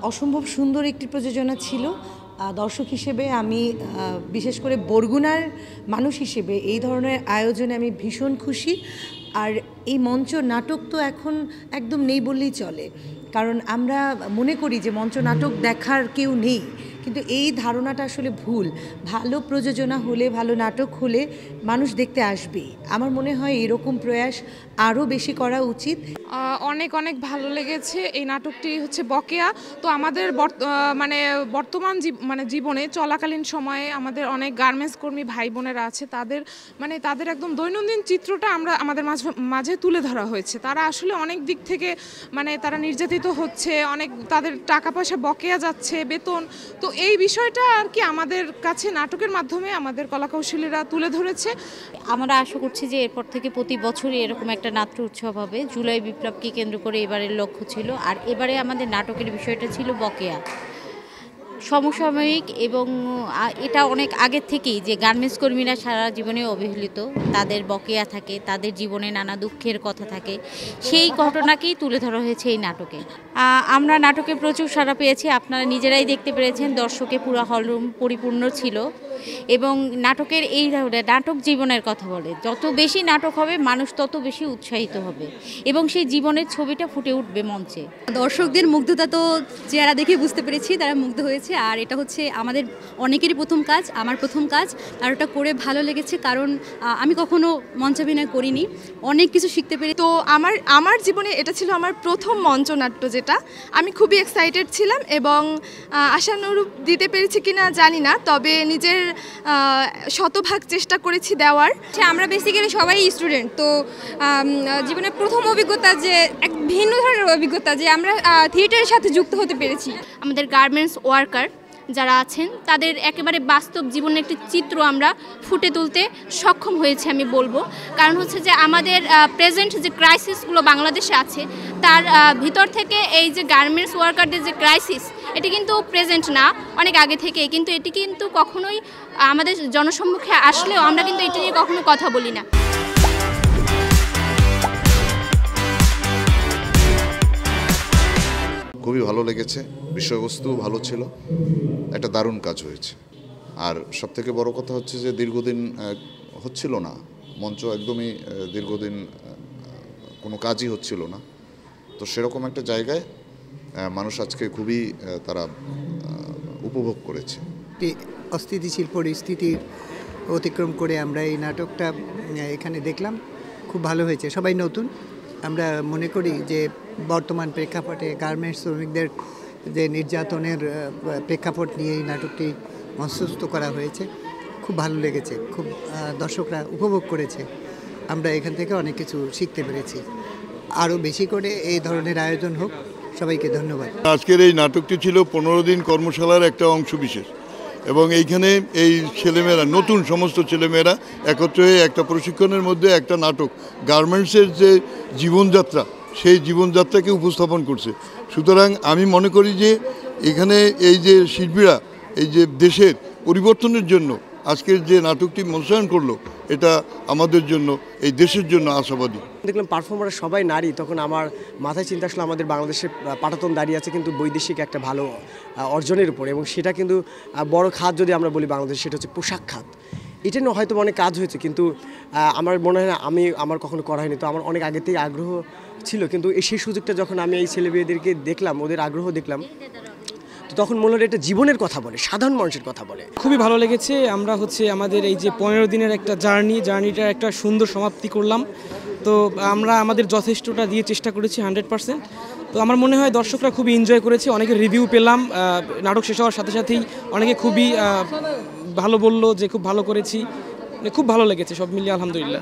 অসম্ভব সুন্দর একটি প্রযোজনা ছিল। দর্শক হিসেবে আমি বিশেষ করে বরগুনার মানুষ হিসেবে এই ধরনের আয়োজনে আমি ভীষণ খুশি। আর এই মঞ্চ নাটক তো এখন একদম নেই বললেই চলে, কারণ আমরা মনে করি যে মঞ্চ নাটক দেখার কেউ নেই, কিন্তু এই ধারণাটা আসলে ভুল। ভালো প্রযোজনা হলে, ভালো নাটক হলে মানুষ দেখতে আসবেই। আমার মনে হয় এরকম প্রয়াস আরও বেশি করা উচিত। অনেক অনেক ভালো লেগেছে। এই নাটকটি হচ্ছে বকেয়া। তো আমাদের বর্তমান জীবনে চলাকালীন সময়ে আমাদের অনেক গার্মেন্টস কর্মী ভাই বোনেরা আছে, তাদের একদম দৈনন্দিন চিত্রটা আমাদের মাঝে তুলে ধরা হয়েছে। তারা আসলে অনেক দিক থেকে তারা নির্যাতিত হচ্ছে, অনেক তাদের টাকা পয়সা বকেয়া যাচ্ছে, বেতন। তো এই বিষয়টা আর কি আমাদের কাছে নাটকের মাধ্যমে আমাদের কলাকৌশলীরা তুলে ধরেছে। আমরা আশা করছি যে এরপর থেকে প্রতি বছরই এরকম একটা নাট্য উৎসব হবে। জুলাই বিপ্লবকে কেন্দ্র করে এবারের লক্ষ্য ছিল। আর এবারে আমাদের নাটকের বিষয়টা ছিল বকেয়া, সমসাময়িক, এবং এটা অনেক আগের থেকেই যে গার্মেন্টস কর্মীরা সারা জীবনে অবহেলিত, তাদের বকেয়া থাকে, তাদের জীবনে নানা দুঃখের কথা থাকে, সেই ঘটনাকেই তুলে ধরা হয়েছে এই নাটকে। আমরা নাটকে প্রচুর সাড়া পেয়েছি, আপনারা নিজেরাই দেখতে পেরেছেন। দর্শকে পুরো হলরুম পরিপূর্ণ ছিল। এবং নাটকের এই নাটক জীবনের কথা বলে, যত বেশি নাটক হবে মানুষ তত বেশি উৎসাহিত হবে এবং সেই জীবনের ছবিটা ফুটে উঠবে মঞ্চে। দর্শকদের মুগ্ধতা তো চেহারা দেখে বুঝতে পেরেছি, তারা মুগ্ধ হয়েছে। আর এটা হচ্ছে আমাদের অনেকেরই প্রথম কাজ, আমার প্রথম কাজ। আর ওটা করে ভালো লেগেছে, কারণ আমি কখনো মঞ্চাভিনয় করিনি, অনেক কিছু শিখতে পেরে। তো আমার জীবনে এটা ছিল আমার প্রথম মঞ্চনাট্য, যেটা আমি খুবই এক্সাইটেড ছিলাম এবং আশানুরূপ দিতে পেরেছি কিনা জানি না, তবে নিজের শতভাগ চেষ্টা করেছি দেওয়ার। আমরা বেসিক্যালি সবাই স্টুডেন্ট, তো জীবনের প্রথম অভিজ্ঞতা যে এক ভিন্ন ধরনের অভিজ্ঞতা, যে আমরা থিয়েটারের সাথে যুক্ত হতে পেরেছি। আমাদের গার্মেন্টস ওয়ার্কার যারা আছেন তাদের একেবারে বাস্তব জীবনের একটি চিত্র আমরা ফুটে তুলতে সক্ষম হয়েছে আমি বলবো। কারণ হচ্ছে যে আমাদের প্রেজেন্ট যে ক্রাইসিসগুলো বাংলাদেশে আছে, তার ভিতর থেকে এই যে গার্মেন্টস ওয়ার্কারদের যে ক্রাইসিস, এটি কিন্তু প্রেজেন্ট না, অনেক আগে থেকেই, কিন্তু এটি কিন্তু কখনোই আমাদের জনসম্মুখে আসলেও আমরা কিন্তু এটি নিয়ে কখনো কথা বলি না। খুবই ভালো লেগেছে, বিষয়বস্তু ভালো ছিল, একটা দারুণ কাজ হয়েছে। আর সবথেকে বড় কথা হচ্ছে যে দীর্ঘদিন হচ্ছিল না মঞ্চ, একদমই দীর্ঘদিন কোনো কাজই হচ্ছিল না। তো সেরকম একটা জায়গায় মানুষ আজকে খুবই তারা উপভোগ করেছে। অস্থিতিশীল পরিস্থিতির অতিক্রম করে আমরা এই নাটকটা এখানে দেখলাম, খুব ভালো হয়েছে। সবাই নতুন, আমরা মনে করি যে বর্তমান প্রেক্ষাপটে গার্মেন্টস শ্রমিকদের যে নির্যাতনের প্রেক্ষাপট নিয়ে এই নাটকটি মঞ্চস্থ করা হয়েছে। খুব ভালো লেগেছে, খুব দর্শকরা উপভোগ করেছে। আমরা এখান থেকে অনেক কিছু শিখতে পেরেছি। আরও বেশি করে এই ধরনের আয়োজন হোক। সবাইকে ধন্যবাদ। আজকের এই নাটকটি ছিল 15 দিন কর্মশালার একটা অংশ বিশেষ, এবং এইখানে এই ছেলেমেয়েরা, নতুন সমস্ত ছেলেমেয়েরা একত্র হয়ে একটা প্রশিক্ষণের মধ্যে একটা নাটক, গার্মেন্টসের যে জীবনযাত্রা, সেই জীবনযাত্রাকে উপস্থাপন করছে। সুতরাং আমি মনে করি যে এখানে এই যে শিল্পীরা এই যে দেশের পরিবর্তনের জন্য আজকের যে নাটকটি মঞ্চায়ন করলো, এটা আমাদের জন্য, এই দেশের জন্য আশাবাদী। দেখলাম পারফর্মাররা সবাই নারী, তখন আমার মাথায় চিন্তা আসলে আমাদের বাংলাদেশে পাটাতন দাঁড়িয়ে আছে কিন্তু বৈদেশিক একটা ভালো অর্জনের উপর, এবং সেটা কিন্তু বড় খাত যদি আমরা বলি বাংলাদেশ, সেটা হচ্ছে পোশাক খাত। এটা নিয়ে হয়তো অনেক কাজ হয়েছে, কিন্তু আমার মনে হয় না আমার কখনো করা হয়নি। তো আমার অনেক আগে থেকে আগ্রহ ছিল, কিন্তু সেই সুযোগটা যখন আমি এই ছেলে মেয়েদেরকে দেখলাম, ওদের আগ্রহ দেখলাম, তো তখন মনে হলো এটা জীবনের কথা বলে, সাধারণ মানুষের কথা বলে। খুবই ভালো লেগেছে। আমরা আমাদের এই যে 15 দিনের একটা জার্নিটার একটা সুন্দর সমাপ্তি করলাম। তো আমরা আমাদের যথেষ্টটা দিয়ে চেষ্টা করেছি 100%। তো আমার মনে হয় দর্শকরা খুবই এনজয় করেছে। অনেকে রিভিউ পেলাম, নাটক শেষ হওয়ার সাথে সাথেই অনেকে খুবই ভালো বললো যে খুব ভালো করেছি, খুব ভালো লেগেছে। সব মিলিয়ে আলহামদুলিল্লাহ।